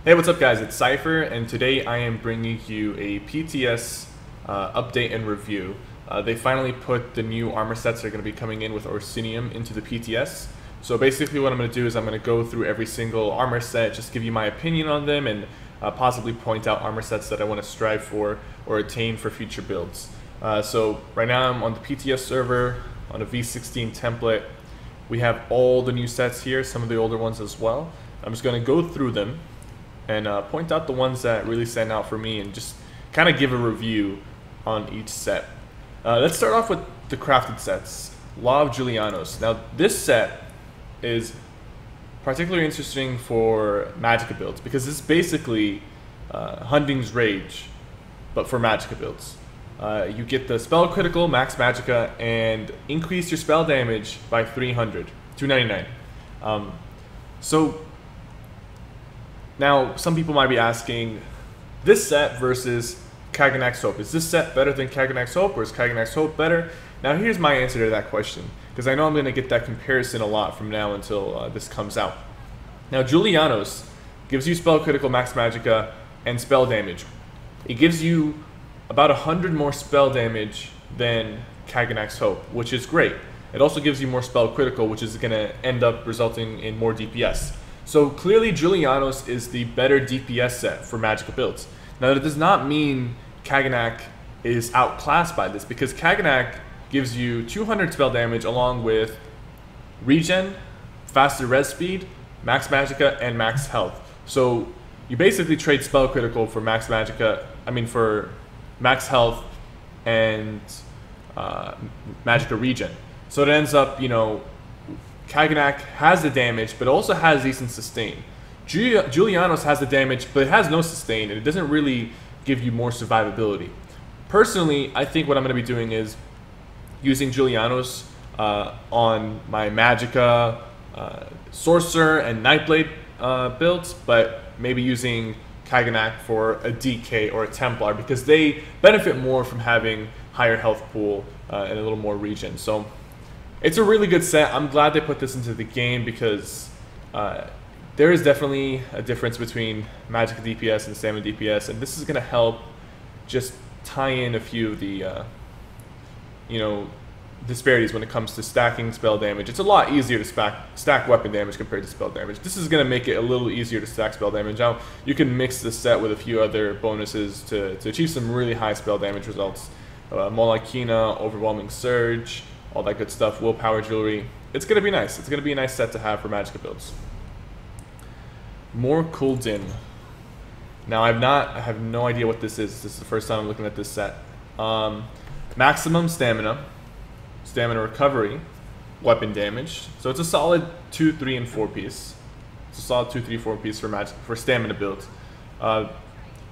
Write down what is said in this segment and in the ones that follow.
Hey, what's up guys? It's Cypher, and today I am bringing you a PTS update and review. They finally put the new armor sets that are going to be coming in with Orsinium into the PTS. So basically what I'm going to do is I'm going to go through every single armor set, just give you my opinion on them, and possibly point out armor sets that I want to strive for or attain for future builds. So right now I'm on the PTS server on a V16 template. We have all the new sets here, some of the older ones as well. I'm just going to go through them and point out the ones that really stand out for me and just kind of give a review on each set. Let's start off with the crafted sets. Law of Julianos. Now this set is particularly interesting for Magicka builds because this is basically Hunding's Rage, but for Magicka builds. You get the spell critical, max Magicka, and increase your spell damage by 299. So now, some people might be asking, this set versus Kaganak's Hope. Is this set better than Kaganak's Hope, or is Kaganak's Hope better? Now, here's my answer to that question, because I know I'm going to get that comparison a lot from now until this comes out. Now, Julianos gives you spell critical, max Magicka, and spell damage. It gives you about 100 more spell damage than Kaganak's Hope, which is great. It also gives you more spell critical, which is going to end up resulting in more DPS. So clearly Julianos is the better DPS set for Magicka builds. Now that does not mean Kaganak is outclassed by this, because Kaganak gives you 200 spell damage along with regen, faster res speed, max Magicka, and max health. So you basically trade spell critical for max Magicka, for max health and Magicka regen. So it ends up, Kaganak has the damage, but also has decent sustain. Julianos has the damage, but it has no sustain, and it doesn't really give you more survivability. Personally, I think what I'm going to be doing is using Julianos on my Magicka, Sorcerer, and Nightblade builds, but maybe using Kaganak for a DK or a Templar, because they benefit more from having higher health pool and a little more regen. So it's a really good set. I'm glad they put this into the game because there is definitely a difference between Magicka DPS and Stamina DPS, and this is going to help just tie in a few of the disparities when it comes to stacking spell damage. It's a lot easier to stack weapon damage compared to spell damage. This is going to make it a little easier to stack spell damage. Now, you can mix this set with a few other bonuses to achieve some really high spell damage results. Molakina, Overwhelming Surge, all that good stuff, willpower jewelry. It's going to be nice. It's going to be a nice set to have for Magicka builds. More Kuldin. Now I have no idea what this is. This is the first time I'm looking at this set. Maximum stamina, stamina recovery, weapon damage. So it's a solid 2, 3, and 4 piece. It's a solid 2, 3, 4 piece for stamina builds. The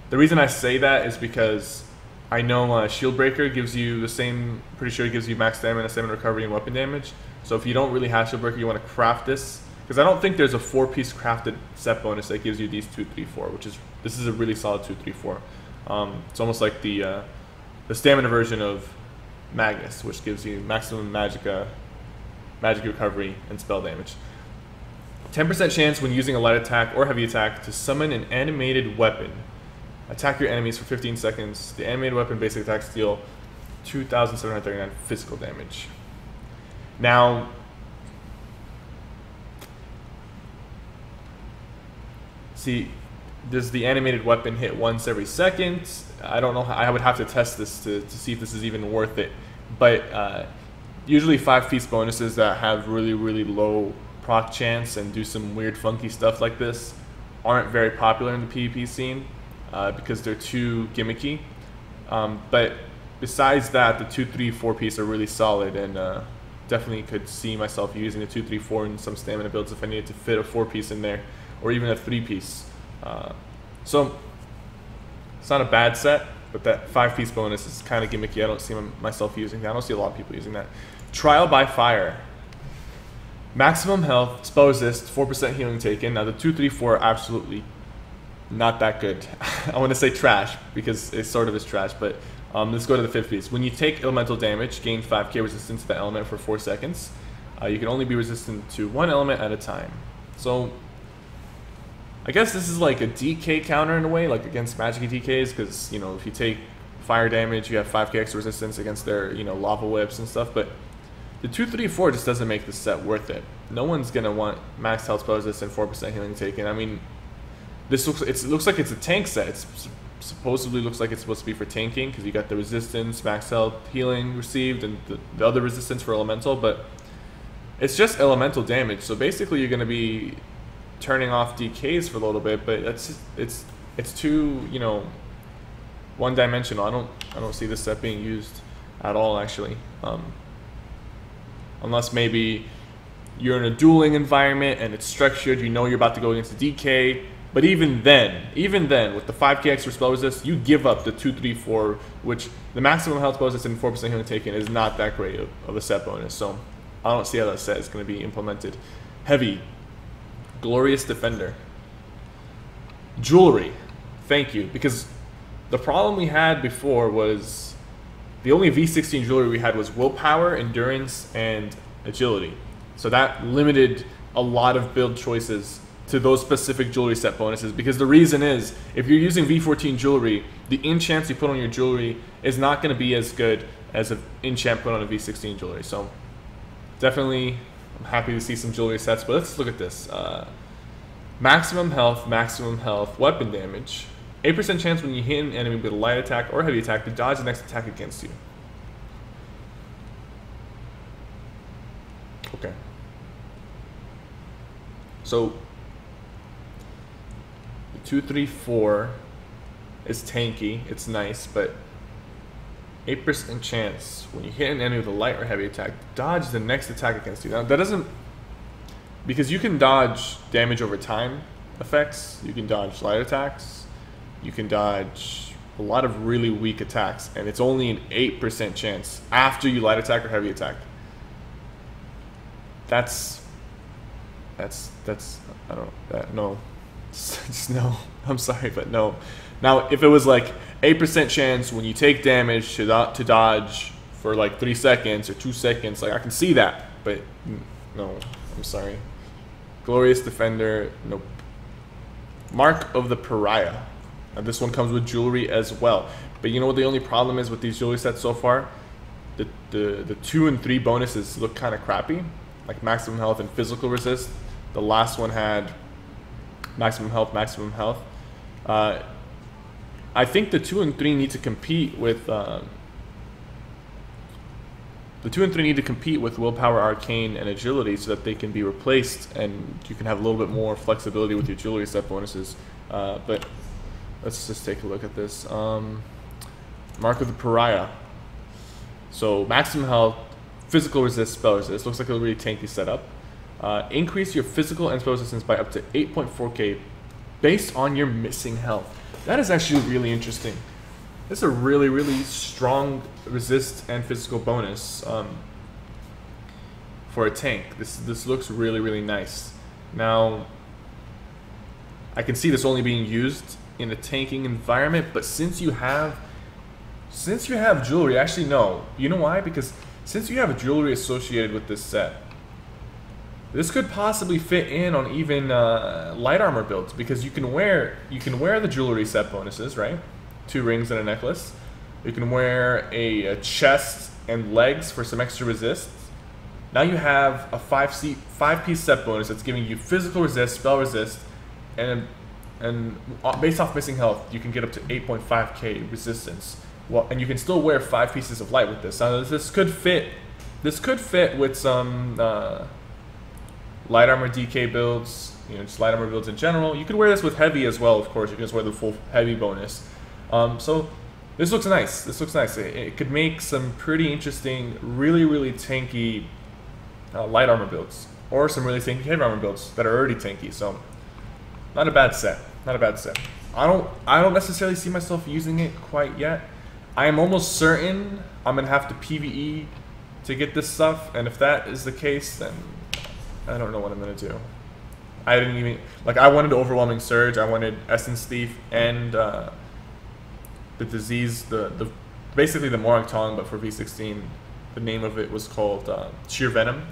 reason I say that is because I know Shield Breaker gives you the same, pretty sure it gives you max stamina, stamina recovery, and weapon damage. So if you don't really have Shield Breaker, you want to craft this. Because I don't think there's a 4-piece crafted set bonus that gives you these 2, 3, 4, this is a really solid 2, 3, 4. It's almost like the stamina version of Magus, which gives you maximum Magicka, magic recovery, and spell damage. 10% chance when using a light attack or heavy attack to summon an animated weapon. Attack your enemies for 15 seconds. The animated weapon basic attacks deal 2,739 physical damage. Now, see, does the animated weapon hit once every second? I don't know. I would have to test this to see if this is even worth it. But usually 5-piece bonuses that have really, really low proc chance and do some weird, funky stuff like this aren't very popular in the PvP scene. Because they're too gimmicky. But besides that, the 2, 3, 4 piece are really solid, and definitely could see myself using a 2, 3, 4 in some stamina builds if I needed to fit a 4 piece in there, or even a 3 piece. So it's not a bad set, but that 5-piece bonus is kind of gimmicky. I don't see myself using that. I don't see a lot of people using that. Trial by Fire. Maximum health, spell resist, 4% healing taken. Now the 2, 3, 4 are absolutely not that good. I want to say trash because it sort of is trash, but let's go to the 5th piece. When you take elemental damage, gain 5k resistance to the element for 4 seconds. You can only be resistant to one element at a time. So I guess this is like a DK counter in a way, like against magic DKs, because you know if you take fire damage, you have 5k extra resistance against their lava whips and stuff. But the 2-3-4 just doesn't make the set worth it. No one's gonna want max health spell resist and 4% healing taken. I mean, this looks like it's a tank set. It's supposedly looks like it's supposed to be for tanking because you got the resistance, max health, healing received, and the other resistance for elemental. But it's just elemental damage. So basically, you're gonna be turning off DKs for a little bit, but it's too one-dimensional. I don't see this set being used at all actually, unless maybe you're in a dueling environment and it's structured. You're about to go against a DK, but even then, with the 5k extra spell resist, you give up the 2-3-4, which the maximum health spell resist and 4% healing taken is not that great of a set bonus. So I don't see how that set is going to be implemented. Heavy. Glorious Defender. Jewelry. Thank you. Because the problem we had before was the only V16 jewelry we had was willpower, endurance, and agility. So that limited a lot of build choices to those specific jewelry set bonuses. Because the reason is, if you're using V14 jewelry, the enchants you put on your jewelry is not going to be as good as an enchant put on a V16 jewelry. So definitely, I'm happy to see some jewelry sets, but let's look at this. Maximum health, weapon damage. 8% chance when you hit an enemy with a light attack or heavy attack to dodge the next attack against you. Okay. So, 2-3-4 is tanky, it's nice, but 8% chance when you hit an enemy with a light or heavy attack, dodge the next attack against you. Now that doesn't, because you can dodge damage over time effects, you can dodge light attacks, you can dodge a lot of really weak attacks, and it's only an 8% chance after you light attack or heavy attack. That's I don't no, just no. I'm sorry, but no. Now, if it was like 8% chance when you take damage to dodge for like 3 seconds or 2 seconds, like I can see that, but no, I'm sorry. Glorious Defender, nope. Mark of the Pariah. Now this one comes with jewelry as well. But you know what the only problem is with these jewelry sets so far? The 2 and 3 bonuses look kind of crappy, like maximum health and physical resist. The last one had maximum health. I think the 2 and 3 need to compete with willpower, arcane, and agility so that they can be replaced, and you can have a little bit more flexibility with your jewelry set bonuses. But let's just take a look at this. Mark of the Pariah. So maximum health, physical resist, spell resist. Looks like a really tanky setup. Increase your physical and spell resistance by up to 8.4k based on your missing health. That is actually really interesting. This is a really, really strong resist and physical bonus for a tank. This looks really, really nice. Now, I can see this only being used in a tanking environment, but since you have jewelry, actually no. You know why? Because since you have jewelry associated with this set, this could possibly fit in on even light armor builds, because you can wear the jewelry set bonuses, right? 2 rings and a necklace. You can wear a chest and legs for some extra resist. Now you have a 5-piece set bonus that's giving you physical resist, spell resist, and based off missing health, you can get up to 8.5k resistance. Well, and you can still wear 5 pieces of light with this. Now this could fit with some light armor DK builds, just light armor builds in general. You could wear this with heavy as well, of course. You can just wear the full heavy bonus. So this looks nice. It could make some pretty interesting, really, really tanky light armor builds, or some really tanky heavy armor builds that are already tanky. So not a bad set. I don't necessarily see myself using it quite yet. I am almost certain I'm gonna have to PvE to get this stuff, and if that is the case, then I don't know what I'm gonna do. I didn't even I wanted Overwhelming Surge, I wanted Essence Thief, and the disease, basically the Morag Tong, but for V16, the name of it was called Sheer Venom.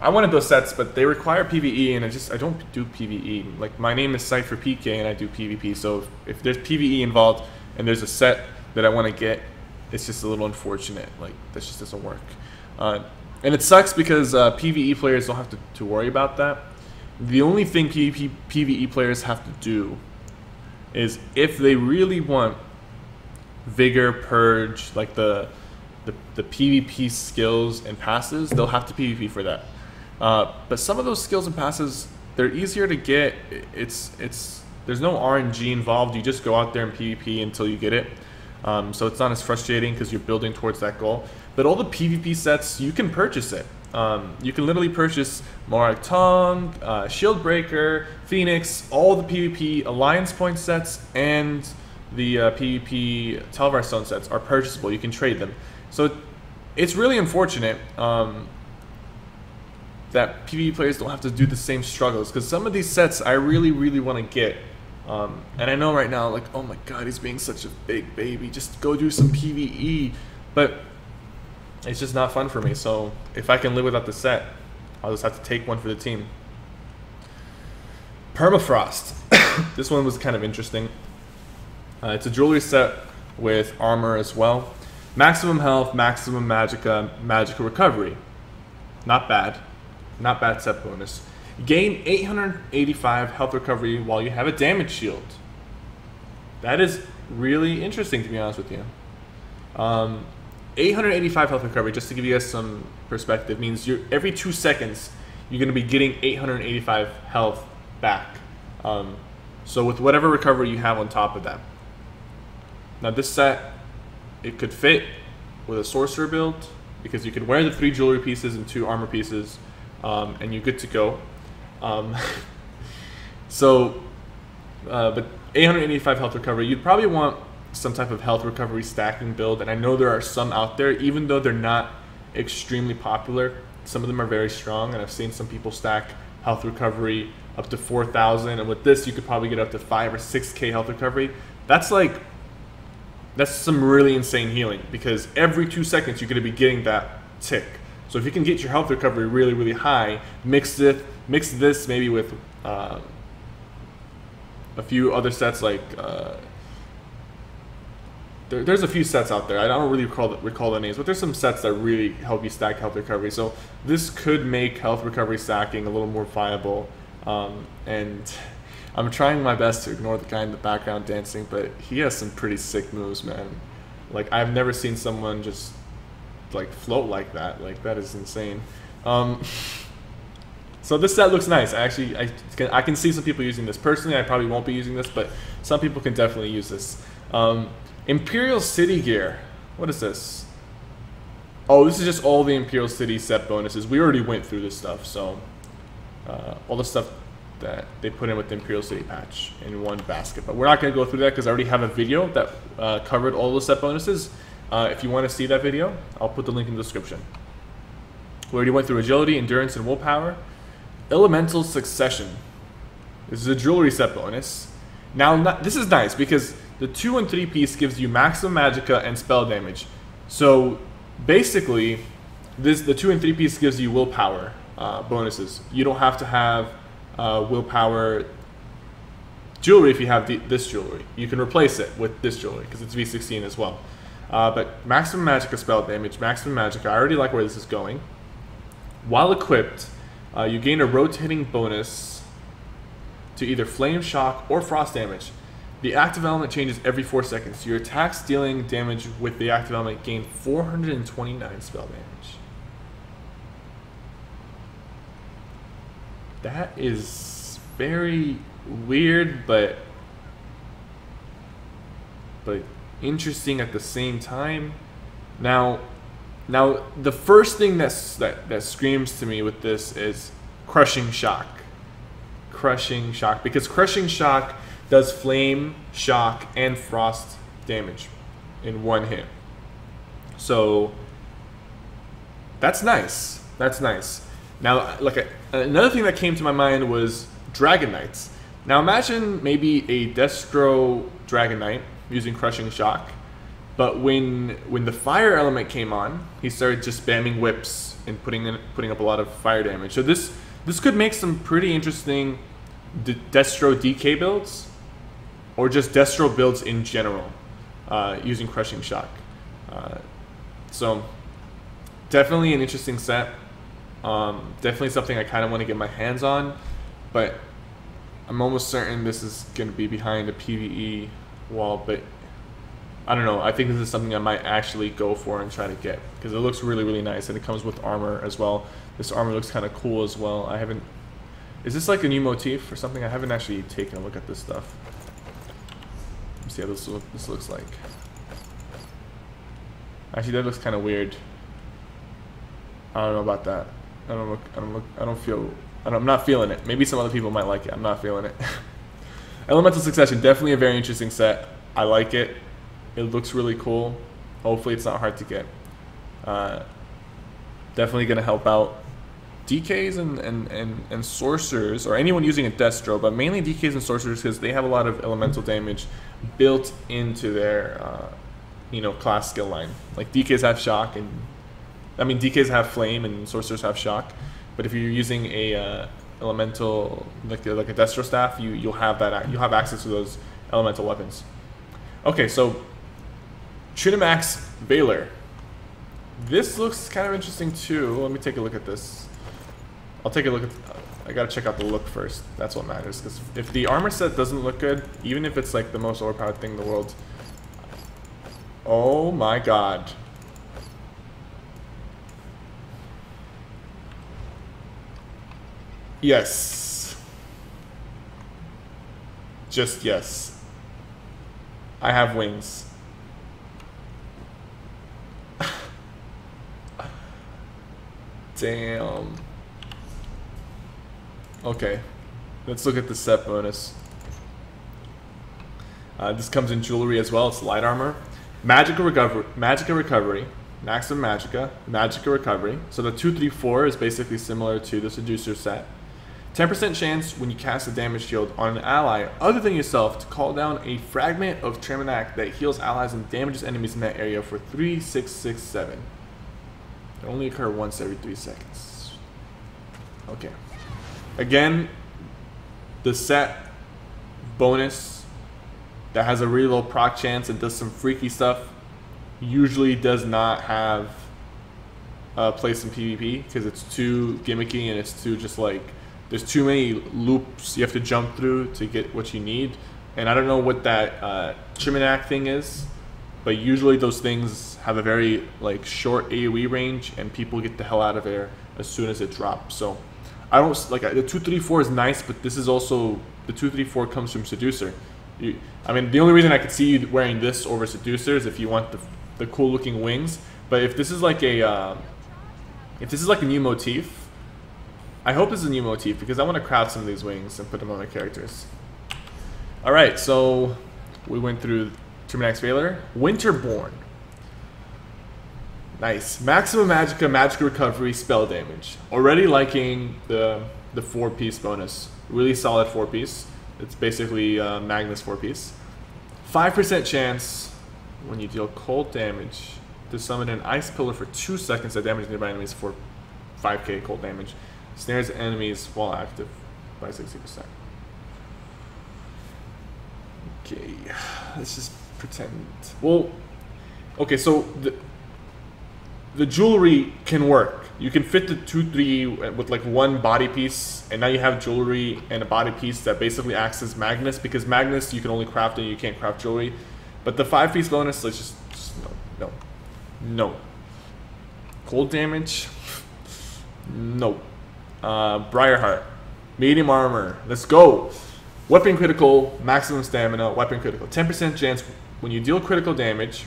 I wanted those sets, but they require PvE, and I don't do PvE. Like, my name is Cypher PK, and I do PvP. So if there's PvE involved and there's a set that I want to get, it's just a little unfortunate. Like, that just doesn't work. And it sucks because PvE players don't have to worry about that. The only thing PvE players have to do is, if they really want Vigor, Purge, like the PvP skills and passes, they'll have to PvP for that. But some of those skills and passes, they're easier to get. There's no RNG involved. You just go out there and PvP until you get it. So it's not as frustrating because you're building towards that goal. But all the PvP sets, you can purchase it. You can literally purchase Morag Tong, Shield Breaker, Phoenix, all the PvP Alliance point sets, and the PvP Telvar Stone sets are purchasable. You can trade them. So it's really unfortunate that PvE players don't have to do the same struggles, because some of these sets I really, really want to get. And I know right now, like, oh my god, he's being such a big baby, just go do some PvE. But it's just not fun for me, so if I can live without the set, I'll just have to take one for the team. Permafrost. This one was kind of interesting. It's a jewelry set with armor as well. Maximum health, maximum magica recovery. Not bad. Not bad set bonus. Gain 885 health recovery while you have a damage shield. That is really interesting, to be honest with you. 885 health recovery, just to give you guys some perspective, means every 2 seconds you're going to be getting 885 health back. So with whatever recovery you have on top of that. Now this set, it could fit with a sorcerer build, because you can wear the 3 jewelry pieces and 2 armor pieces, and you're good to go. But 885 health recovery, you'd probably want some type of health recovery stacking build, and I know there are some out there, even though they're not extremely popular. Some of them are very strong, and I've seen some people stack health recovery up to 4,000, and with this you could probably get up to 5 or 6k health recovery. That's some really insane healing, because every 2 seconds you're going to be getting that tick. So if you can get your health recovery really, really high, mix this maybe with a few other sets, like there's a few sets out there. I don't really recall the names, but there's some sets that really help you stack health recovery. So this could make health recovery stacking a little more viable. And I'm trying my best to ignore the guy in the background dancing, but he has some pretty sick moves, man. Like, I've never seen someone just like float like that. Like, that is insane. So this set looks nice. I can see some people using this. Personally, I probably won't be using this, but some people can definitely use this. Imperial City gear. What is this? Oh, this is just all the Imperial City set bonuses. We already went through this stuff, so all the stuff that they put in with the Imperial City patch in one basket. But we're not going to go through that because I already have a video that covered all the set bonuses. If you want to see that video, I'll put the link in the description. We already went through agility, endurance, and willpower. Elemental Succession. This is a jewelry set bonus. Now, this is nice because the 2 and 3 piece gives you maximum magicka and spell damage. So basically, the 2 and 3 piece gives you willpower bonuses. You don't have to have willpower jewelry if you have this jewelry. You can replace it with this jewelry because it's V16 as well. But maximum magicka spell damage, maximum magicka. I already like where this is going. While equipped, you gain a rotating bonus to either flame shock or frost damage. The active element changes every 4 seconds. Your attacks dealing damage with the active element gain 429 spell damage. That is very weird, but interesting at the same time. Now the first thing that screams to me with this is Crushing Shock. Crushing Shock, because Crushing Shock does flame, shock, and frost damage in one hit. So that's nice. That's nice. Now, like another thing that came to my mind was Dragon Knights. Now imagine maybe a Destro Dragon Knight using Crushing Shock, But when the fire element came on, he started just spamming whips and putting up a lot of fire damage. So this could make some pretty interesting Destro DK builds, or just Destro builds in general, using Crushing Shock. So definitely an interesting set. Definitely something I kind of want to get my hands on, but I'm almost certain this is going to be behind a PvE wall. But I don't know. I think this is something I might actually go for and try to get, because it looks really, really nice, and it comes with armor as well. This armor looks kind of cool as well. I haven't... Is this like a new motif or something? I haven't actually taken a look at this stuff. Let's see how this looks like. Actually, that looks kind of weird. I don't know about that. I'm not feeling it. Maybe some other people might like it. I'm not feeling it. Elemental Succession, definitely a very interesting set. I like it. It looks really cool. Hopefully it's not hard to get. Definitely going to help out DKs and sorcerers, or anyone using a Destro, but mainly DKs and sorcerers, because they have a lot of elemental damage built into their class skill line. Like DKs have shock, and I mean DKs have flame and sorcerers have shock. But if you're using a elemental like a Destro staff, you'll have access to those elemental weapons. Okay, so Trinamax Valor. This looks kind of interesting too. Let me take a look at this. I'll take a look at... I gotta check out the look first. That's what matters. Because if the armor set doesn't look good, even if it's like the most overpowered thing in the world... Oh my god. Yes. Just yes. I have wings. Damn. Okay. Let's look at the set bonus. This comes in jewelry as well. It's light armor. Magica Recovery. Maximum Magica Recovery. So the 2-3-4 is basically similar to the Seducer set. 10% chance when you cast a damage shield on an ally other than yourself to call down a fragment of Tremanak that heals allies and damages enemies in that area for 3, 6, 6, 7. They only occur once every 3 seconds. Okay. Again, the set bonus that has a really low proc chance and does some freaky stuff usually does not have a place in PvP, because it's too gimmicky and it's too just like... There's too many loops you have to jump through to get what you need. And I don't know what that Tremanak thing is, but usually those things have a very like short AoE range, and people get the hell out of there as soon as it drops. So I don't like the 2-3-4 is nice, but this is also the 2-3-4 comes from Seducer. I mean, the only reason I could see you wearing this over Seducer is if you want the cool looking wings. But if this is like a new motif, I hope this is a new motif, because I want to craft some of these wings and put them on my characters. Alright, so we went through Trinamax Valor. Winterborn. Nice. Maximum Magica Recovery spell damage. Already liking the 4-piece bonus. Really solid 4-piece. It's basically Magnus 4-piece. 5% chance when you deal cold damage to summon an ice pillar for 2 seconds that damages nearby enemies for 5k cold damage. Snares enemies while active by 60%. Okay, let's just pretend. Well, okay, so the jewelry can work. You can fit the 2-3 with like one body piece, and now you have jewelry and a body piece that basically acts as Magnus, because Magnus you can only craft it, you can't craft jewelry. But the 5-piece bonus, let's just no. Cold damage, no. Briarheart, medium armor, let's go. Weapon critical, maximum stamina, weapon critical. 10% chance when you deal critical damage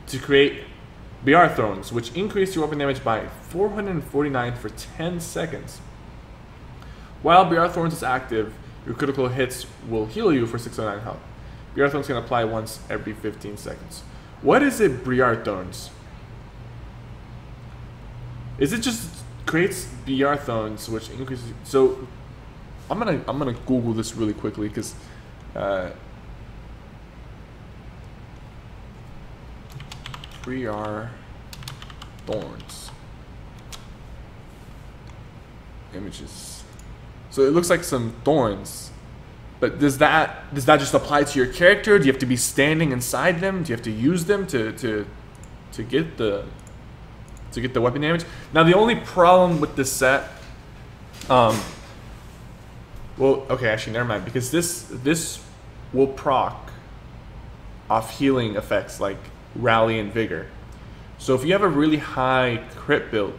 to create BR Thrones, which increase your weapon damage by 449 for 10 seconds. While BR Thrones is active, your critical hits will heal you for 609 health. BR Thrones can apply once every 15 seconds. What is it, BR Thrones? Is it just creates BR Thrones, which increases... So, I'm gonna Google this really quickly, because 3R thorns. Images. So it looks like some thorns. But does that just apply to your character? Do you have to be standing inside them? Do you have to use them to get the weapon damage? Now the only problem with this set, well, okay, actually never mind, because this will proc off healing effects like rally and vigor. So if you have a really high crit build,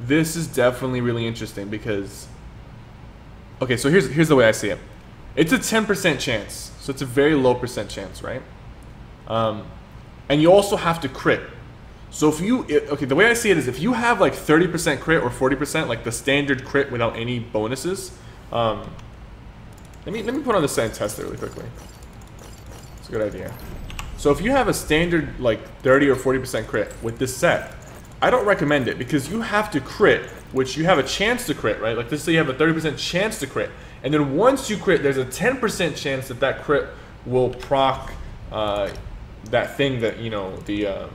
this is definitely really interesting because, okay, so here's the way I see it. It's a 10% chance, so it's a very low percent chance, right? And you also have to crit. So if you, okay, the way I see it is if you have like 30% crit or 40%, like the standard crit without any bonuses, let me put on the set and test it really quickly. It's a good idea. So if you have a standard like 30 or 40% crit with this set, I don't recommend it because you have to crit, which you have a chance to crit, right? Like let's say you have a 30% chance to crit. And then once you crit, there's a 10% chance that that crit will proc that thing that, you know, the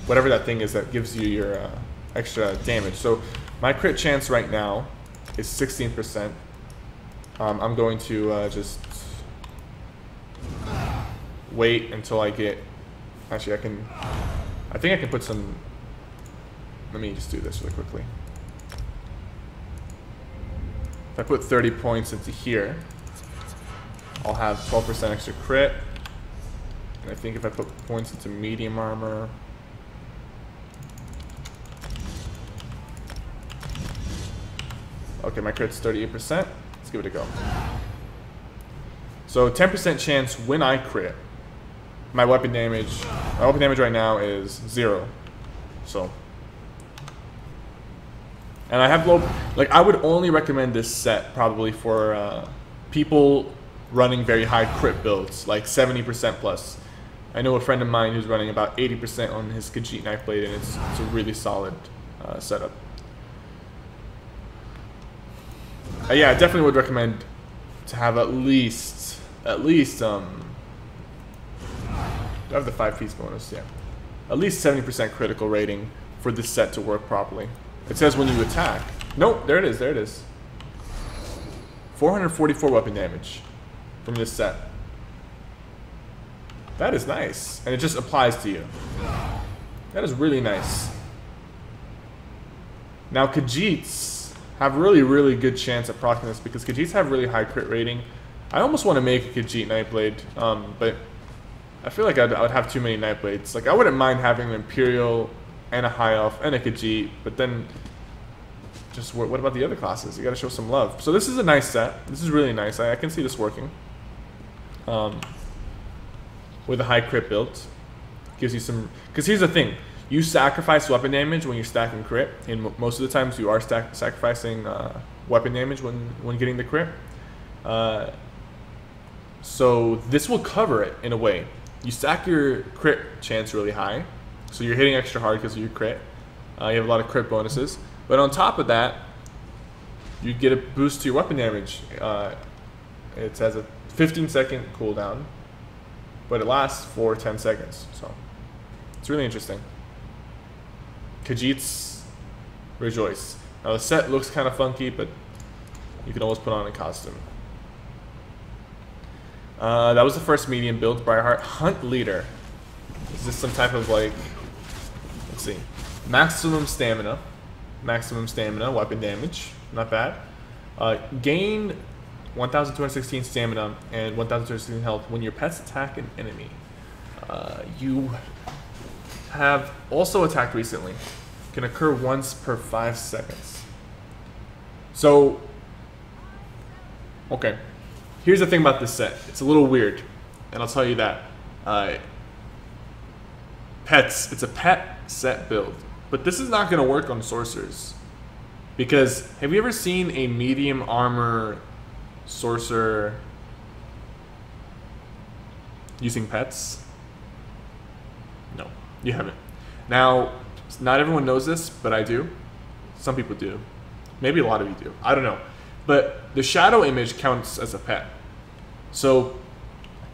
whatever that thing is that gives you your extra damage. So my crit chance right now is 16%. I'm going to just wait until I get, actually I think I can put some, let me just do this really quickly. If I put 30 points into here, I'll have 12% extra crit. And I think if I put points into medium armor, okay, my crit's 38%. Let's give it a go. So 10% chance when I crit. My weapon damage right now is 0. So, and I have low, like I would only recommend this set probably for people running very high crit builds, like 70% plus. I know a friend of mine who's running about 80% on his Khajiit knife blade, and it's a really solid setup. Yeah, I definitely would recommend to have at least I have the 5-piece bonus, yeah. At least 70% critical rating for this set to work properly. It says when you attack. Nope, there it is, there it is. 444 weapon damage from this set. That is nice, and it just applies to you. That is really nice. Now Khajiits have really good chance at proccing this because Khajiits have really high crit rating. I almost want to make a Khajiit Nightblade, but I feel like I would have too many Nightblades. Like I wouldn't mind having an Imperial and a High Elf and a Khajiit, but then just what about the other classes? You got to show some love. So this is a nice set. This is really nice. I can see this working. With a high crit build, gives you some. Because here's the thing: you sacrifice weapon damage when you're stacking crit, and most of the times you are sacrificing weapon damage when getting the crit. So this will cover it in a way. You stack your crit chance really high, so you're hitting extra hard because of your crit. You have a lot of crit bonuses, but on top of that, you get a boost to your weapon damage. It has a 15-second cooldown, but it lasts for 10 seconds. So it's really interesting. Khajiits rejoice. Now the set looks kind of funky, but you can always put on a costume. That was the first medium build, Briarheart. Hunt Leader. Is this some type of like, let's see, maximum stamina, weapon damage, not bad. Gain 1,216 stamina and 1,216 health when your pets attack an enemy. You have also attacked recently. Can occur once per 5 seconds. So, okay. Here's the thing about this set. It's a little weird, and I'll tell you that. Pets, it's a pet set build, but this is not going to work on sorcerers. Because, have you ever seen a medium armor sorcerer using pets? No, you haven't. Now, not everyone knows this, but I do. Some people do. Maybe a lot of you do. I don't know. But the shadow image counts as a pet. So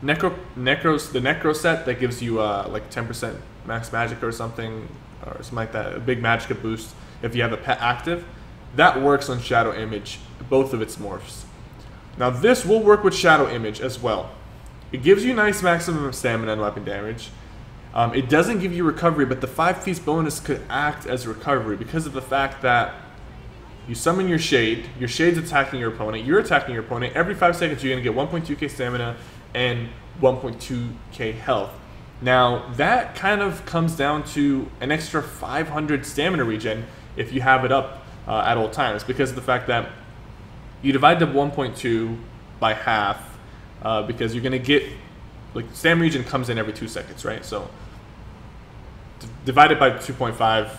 The Necro set that gives you like 10% max magic or something like that, a big magicka boost if you have a pet active, that works on Shadow Image, both of its morphs. Now this will work with Shadow Image as well. It gives you nice maximum stamina and weapon damage. It doesn't give you recovery, but the 5-piece bonus could act as recovery because of the fact that you summon your Shade's attacking your opponent, you're attacking your opponent, every 5 seconds you're going to get 1.2k stamina and 1.2k health. Now that kind of comes down to an extra 500 stamina regen if you have it up at all times, because of the fact that you divide the 1.2 by half because you're going to get, like, stamina regen comes in every 2 seconds, right? So divided by 2.5,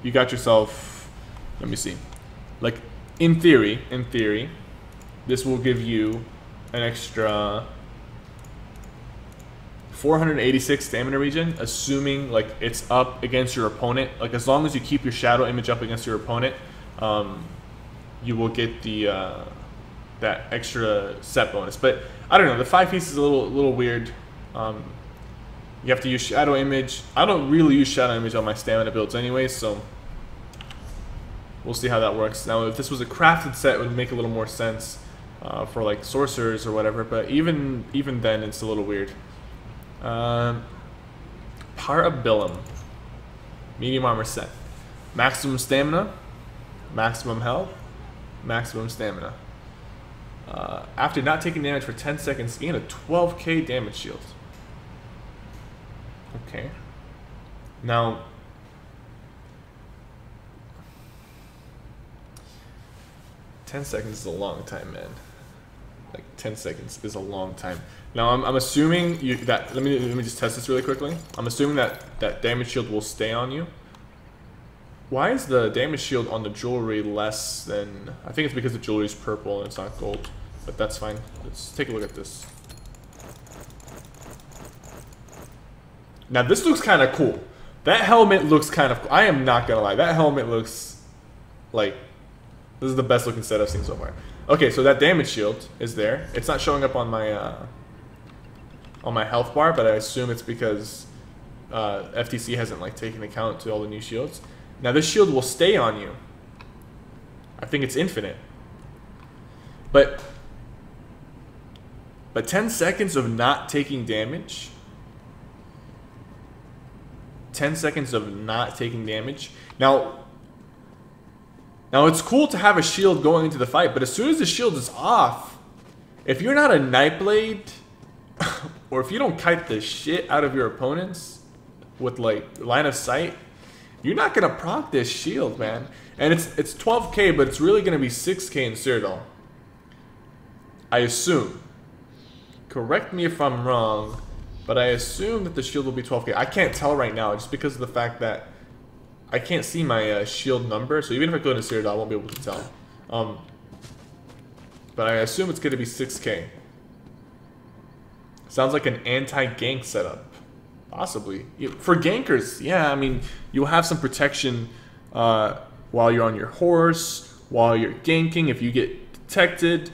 you got yourself, let me see, like in theory, this will give you an extra 486 stamina regen, assuming like it's up against your opponent. Like as long as you keep your Shadow Image up against your opponent, you will get the that extra set bonus. But I don't know, the 5-piece is a little weird. You have to use Shadow Image. I don't really use Shadow Image on my stamina builds anyway, so we'll see how that works. Now, if this was a crafted set, it would make a little more sense for like sorcerers or whatever. But even then, it's a little weird. Parabellum, medium armor set, maximum stamina, maximum health, maximum stamina. After not taking damage for 10 seconds, gain a 12k damage shield. Okay. Now, ten seconds is a long time, man. Like 10 seconds is a long time. Now I'm assuming that let me just test this really quickly. I'm assuming that damage shield will stay on you. Why is the damage shield on the jewelry less than? I think it's because the jewelry is purple and it's not gold, but that's fine. Let's take a look at this. Now this looks kind of cool. That helmet looks kind of cool. I am not gonna lie. That helmet looks like this is the best looking set I've seen so far. Okay, so that damage shield is there. It's not showing up on my health bar, but I assume it's because FTC hasn't like taken account to all the new shields. Now this shield will stay on you. I think it's infinite. But 10 seconds of not taking damage. 10 seconds of not taking damage. Now it's cool to have a shield going into the fight, but as soon as the shield is off, if you're not a Nightblade, or if you don't kite the shit out of your opponents with like line of sight, you're not gonna proc this shield, man. And it's 12k, but it's really gonna be 6k in Cyrodiil. I assume. Correct me if I'm wrong, but I assume that the shield will be 12k. I can't tell right now just because of the fact that I can't see my shield number, so even if I go into Cyrodiil, I won't be able to tell. But I assume it's going to be 6k. Sounds like an anti-gank setup. Possibly. For gankers, yeah, I mean, you'll have some protection while you're on your horse, while you're ganking, if you get detected.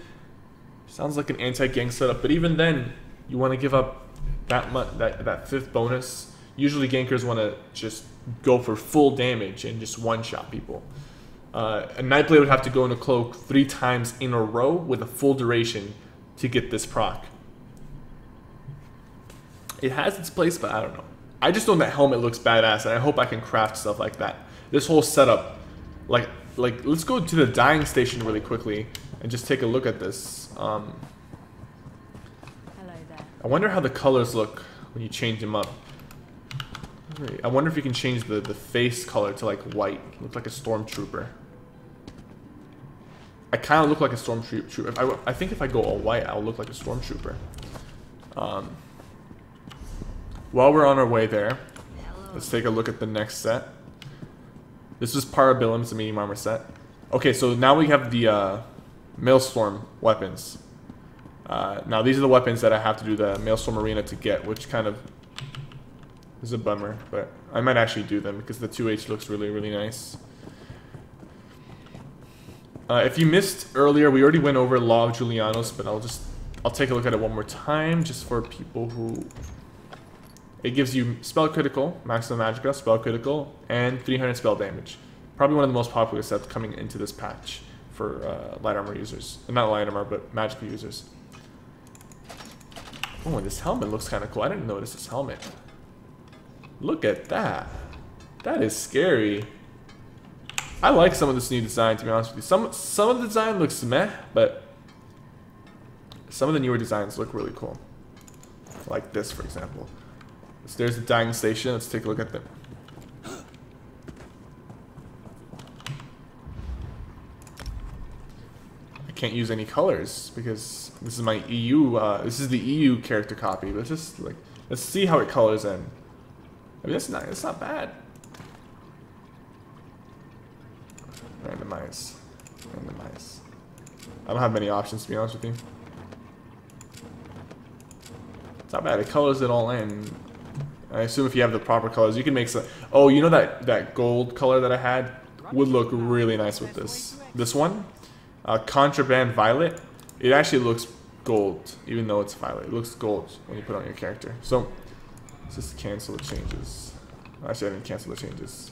Sounds like an anti-gank setup, but even then, you want to give up that 5th bonus. Usually gankers want to just go for full damage and just one-shot people. A Nightblade would have to go into cloak 3 times in a row with a full duration to get this proc. It has its place, but I don't know. I just know that helmet looks badass, and I hope I can craft stuff like that. This whole setup, like let's go to the dying station really quickly and just take a look at this. Hello there. I wonder how the colors look when you change them up. I wonder if you can change the face color to like white. Look like a stormtrooper. I kind of look like a stormtrooper. I think if I go all white, I'll look like a stormtrooper. While we're on our way there, let's take a look at the next set. This is Parabellum, it's a medium armor set. Okay, so now we have the Maelstrom weapons. Now these are the weapons that I have to do the Maelstrom Arena to get, which kind of is a bummer, but I might actually do them because the 2H looks really, really nice. If you missed earlier, we already went over Law of Julianos, but I'll take a look at it one more time, just for people who... It gives you spell critical, maximum magicka, spell critical, and 300 spell damage. Probably one of the most popular sets coming into this patch for light armor users. Not light armor, but magicka users. Oh, this helmet looks kind of cool. I didn't notice this helmet. Look at that. That is scary. I like some of this new design, to be honest with you. Some of the design looks meh, but some of the newer designs look really cool. Like this, for example. So there's the dying station. Let's take a look at them. I can't use any colors because this is my EU. This is the EU character copy. But just like, let's see how it colors in. I mean, it's not bad. Randomize. Randomize. I don't have many options, to be honest with you. It's not bad. It colors it all in. I assume if you have the proper colors, you can make some... Oh, you know that gold color that I had would look really nice with this. This one, Contraband Violet, it actually looks gold, even though it's violet. It looks gold when you put it on your character. So, let's just cancel the changes. Actually, I didn't cancel the changes.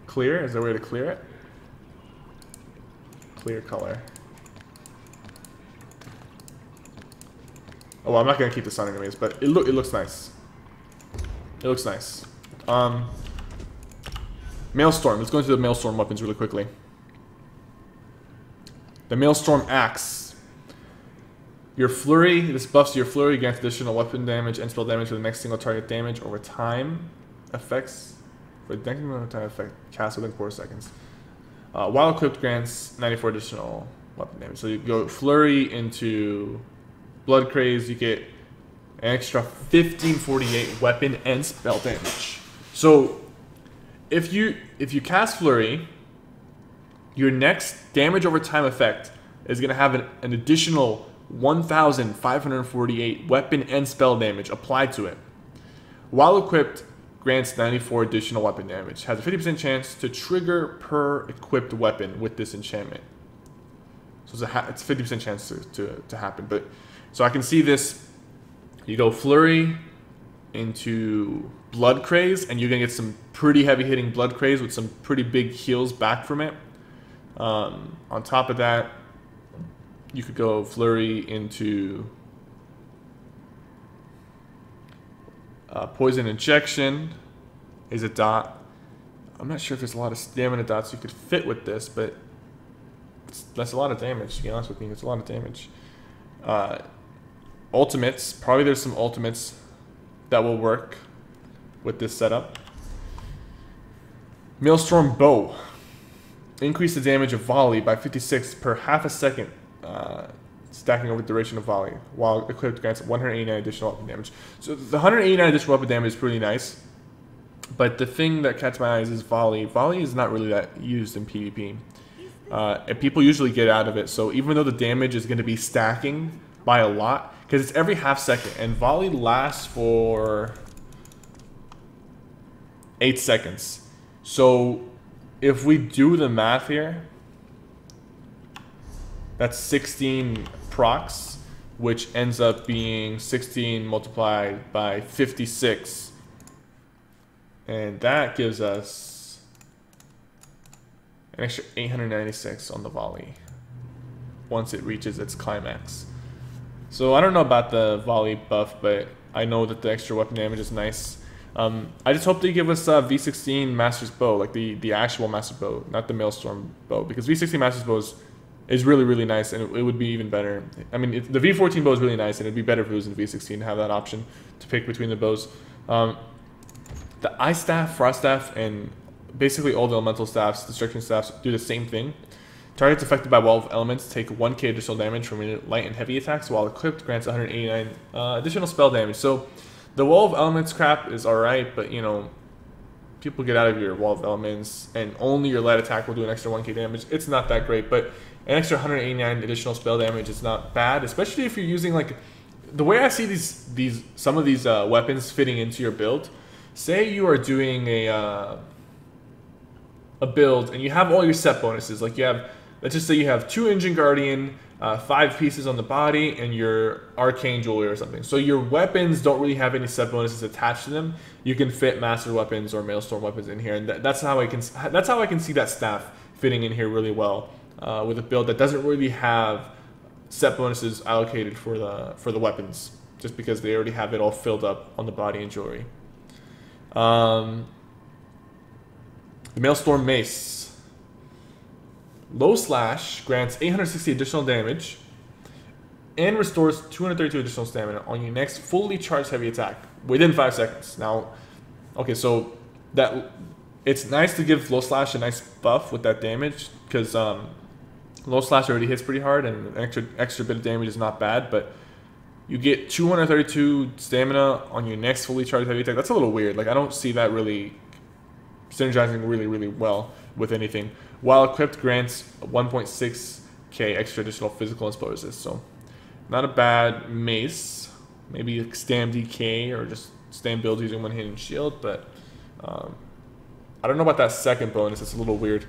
Clear? Is there a way to clear it? Clear color. Oh, well, I'm not gonna keep this on anyways, but it looks nice. It looks nice. Maelstrom. Let's go into the Maelstrom weapons really quickly. The Maelstrom Axe. Your flurry. This buffs your flurry, grants additional weapon damage and spell damage for the next single target damage over time. Effects. For the next amount of time effect cast within 4 seconds. While equipped, grants 94 additional weapon damage. So you go flurry into Blood Craze, you get an extra 1548 weapon and spell damage. So if you cast Flurry, your next damage over time effect is gonna have an additional 1548 weapon and spell damage applied to it. While equipped, grants 94 additional weapon damage. Has a 50% chance to trigger per equipped weapon with this enchantment. So it's a 50% chance to happen. But so I can see this. You go Flurry into Blood Craze, and you're gonna get some pretty heavy hitting Blood Craze with some pretty big heals back from it. On top of that, you could go Flurry into Poison Injection is a dot. I'm not sure if there's a lot of stamina dots you could fit with this, but that's a lot of damage, to be honest with you. It's a lot of damage. Ultimates. Probably there's some ultimates that will work with this setup. Maelstrom Bow. Increase the damage of volley by 56 per half a second, stacking over the duration of volley, while equipped grants 189 additional weapon damage. So the 189 additional weapon damage is pretty nice, but the thing that catches my eyes is volley. Volley is not really that used in PvP, and people usually get out of it. So even though the damage is going to be stacking by a lot, because it's every half second, and volley lasts for 8 seconds. So if we do the math here, that's 16 procs, which ends up being 16 multiplied by 56. And that gives us an extra 896 on the volley once it reaches its climax. So I don't know about the volley buff, but I know that the extra weapon damage is nice. I just hope they give us V16 Master's Bow, like the actual Master's Bow, not the Maelstrom Bow, because V16 Master's Bow is really, really nice, and it would be even better. I mean, the V14 bow is really nice, and it'd be better if it was in V16 to have that option to pick between the bows. The Ice Staff, Frost Staff, and basically all the Elemental Staffs, Destruction Staffs, do the same thing. Targets affected by Wall of Elements take 1k additional damage from light and heavy attacks, while equipped grants 189 additional spell damage. So the Wall of Elements crap is alright, but you know, people get out of your Wall of Elements, and only your light attack will do an extra 1k damage. It's not that great, but an extra 189 additional spell damage is not bad, especially if you're using, like, the way I see some of these weapons fitting into your build. Say you are doing a build and you have all your set bonuses, like you have, let's just say you have 2 Engine Guardian, 5 pieces on the body, and your arcane jewelry or something. So your weapons don't really have any set bonuses attached to them. You can fit master weapons or maelstrom weapons in here, and that's how I can see that staff fitting in here really well with a build that doesn't really have set bonuses allocated for the weapons, just because they already have it all filled up on the body and jewelry. The Maelstrom Mace. Low slash grants 860 additional damage and restores 232 additional stamina on your next fully charged heavy attack within 5 seconds. Now, okay, so that it's nice to give low slash a nice buff with that damage, because low slash already hits pretty hard, and an extra bit of damage is not bad, but you get 232 stamina on your next fully charged heavy attack. That's a little weird. Like, I don't see that really synergizing really well with anything. While equipped, grants 1.6k extra additional physical and spell resist. So, not a bad mace. Maybe like stam DK or just stam build using one hidden shield, but I don't know about that second bonus. It's a little weird.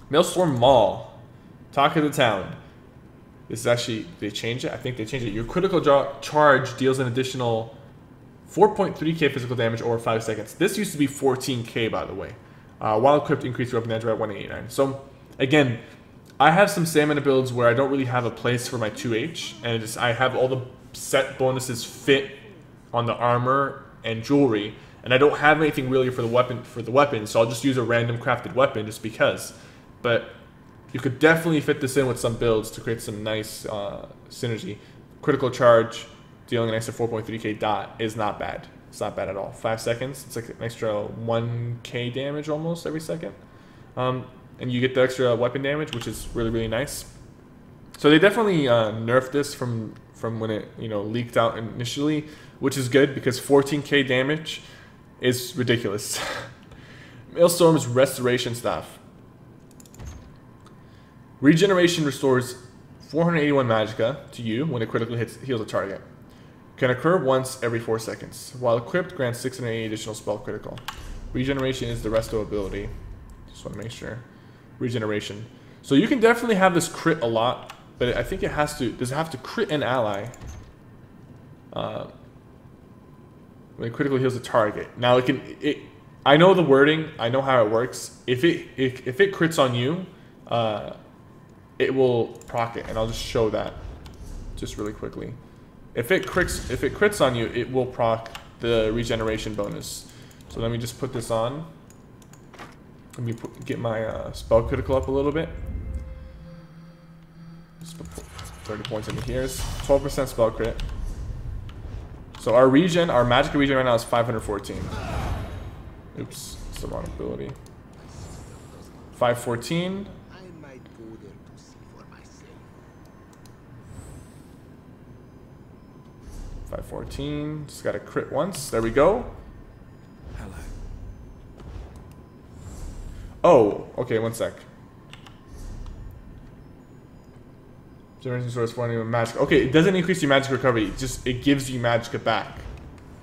Maelstrom Maul. Talk of the town. This is actually, they changed it? I think they changed it. Your critical charge deals an additional 4.3k physical damage over 5 seconds. This used to be 14k, by the way. While equipped, increase your weapon damage by 189. So, again, I have some stamina builds where I don't really have a place for my 2H, and I have all the set bonuses fit on the armor and jewelry, and I don't have anything really for the weapon, so I'll just use a random crafted weapon just because. But you could definitely fit this in with some builds to create some nice synergy. Critical charge, dealing an extra 4.3k dot is not bad. It's not bad at all. 5 seconds, it's like an extra 1k damage almost every second. And you get the extra weapon damage, which is really nice. So they definitely nerfed this from when it leaked out initially, which is good because 14k damage is ridiculous. Maelstrom's Restoration Staff. Regeneration restores 481 magicka to you when it critically heals a target. Can occur once every 4 seconds. While equipped, grants 680 additional spell critical. Regeneration is the resto ability. Just want to make sure. Regeneration. So you can definitely have this crit a lot, but I think it has to. Does it have to crit an ally? When it critically heals a target. Now it can. I know the wording. I know how it works. If it crits on you, it will proc it, and I'll just show that just really quickly. If it crits on you, it will proc the regeneration bonus. So let me just put this on. Let me get my spell critical up a little bit. Just put 30 points into here. 12% spell crit. So our magic regen right now is 514. Oops, it's the wrong ability. 514. 514. Just gotta crit once. There we go. Hello. Oh, okay, one sec. Generation source for any magic. Okay, it doesn't increase your magic recovery. It gives you magicka back,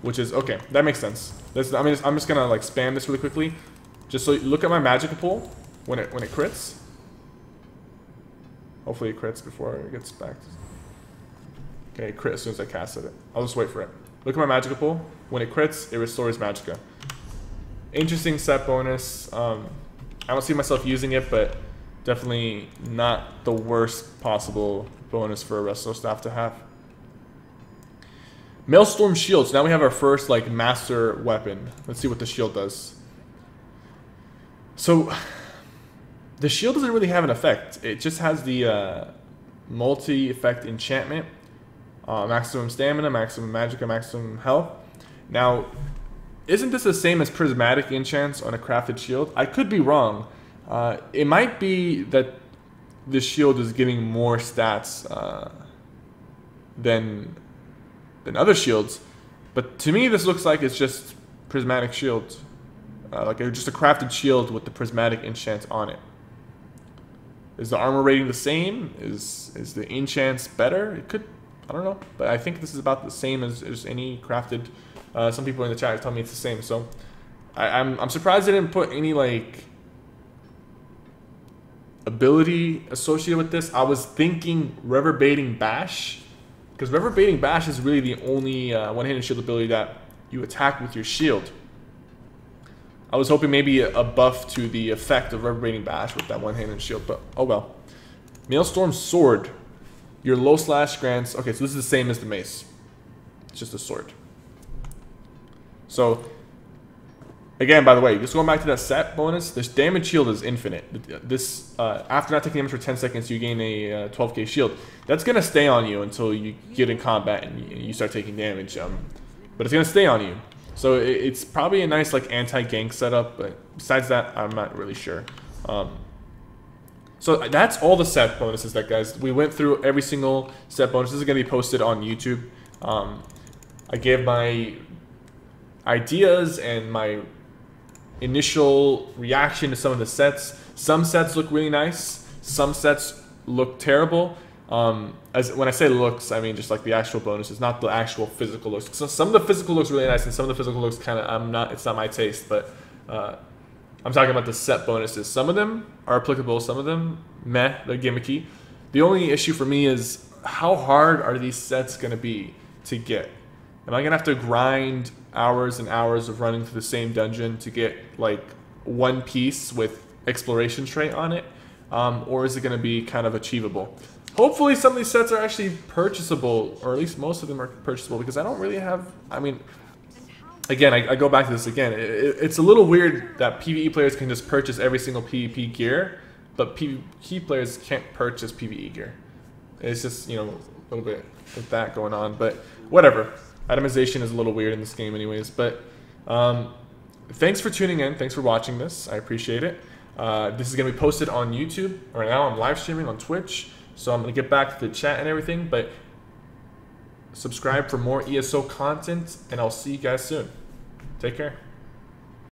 which is okay. That makes sense. I'm just gonna like spam this really quickly, just so you look at my magicka pool when it crits. Hopefully it crits before it gets back. Okay, crit as soon as I casted it. I'll just wait for it. Look at my magicka pool. When it crits, it restores magicka. Interesting set bonus. I don't see myself using it, but definitely not the worst possible bonus for a resto staff to have. Maelstrom Shields. Now we have our first like master weapon. Let's see what the shield does. So the shield doesn't really have an effect. It just has the multi-effect enchantment. Maximum stamina, maximum magicka, maximum health. Now, isn't this the same as prismatic enchants on a crafted shield? I could be wrong. It might be that this shield is getting more stats than other shields, but to me this looks like it's just prismatic shield, like just a crafted shield with the prismatic enchant on it. Is the armor rating the same? Is the enchants better? It could. I don't know, but I think this is about the same as any crafted. Some people in the chat tell me it's the same, so I'm surprised they didn't put any like ability associated with this, I was thinking Reverberating Bash, because Reverberating Bash is really the only one-handed shield ability that you attack with your shield. I was hoping maybe a buff to the effect of Reverberating Bash with that one-handed shield, but oh well. Maelstrom Sword. Your low slash grants... Okay, so this is the same as the mace. It's just a sword. So, again, by the way, just going back to that set bonus, this damage shield is infinite. This after not taking damage for 10 seconds, you gain a 12k shield. That's going to stay on you until you get in combat and you start taking damage. But it's going to stay on you. So it's probably a nice like anti-gank setup, but besides that, I'm not really sure. So that's all the set bonuses, that guys. We went through every single set bonus. This is going to be posted on YouTube. I gave my ideas and my initial reaction to some of the sets. Some sets look really nice. Some sets look terrible. As when I say looks, I mean just like the actual bonuses, not the actual physical looks. So some of the physical looks really nice, and some of the physical looks kind of it's not my taste. But I'm talking about the set bonuses. Some of them are applicable. Some of them, meh, they're gimmicky. The only issue for me is how hard are these sets going to be to get? Am I going to have to grind hours and hours of running through the same dungeon to get like one piece with exploration trait on it? Or is it going to be kind of achievable? Hopefully some of these sets are actually purchasable, or at least most of them are purchasable, because I don't really have, I mean, again, I go back to this again. It's a little weird that PvE players can just purchase every single PvP gear, but PvP players can't purchase PvE gear. It's just, you know, a little bit of that going on, but whatever. Itemization is a little weird in this game anyways, but thanks for tuning in. Thanks for watching this. I appreciate it. This is going to be posted on YouTube. Right now I'm live streaming on Twitch, so I'm going to get back to the chat and everything, but subscribe for more ESO content, and I'll see you guys soon. Take care.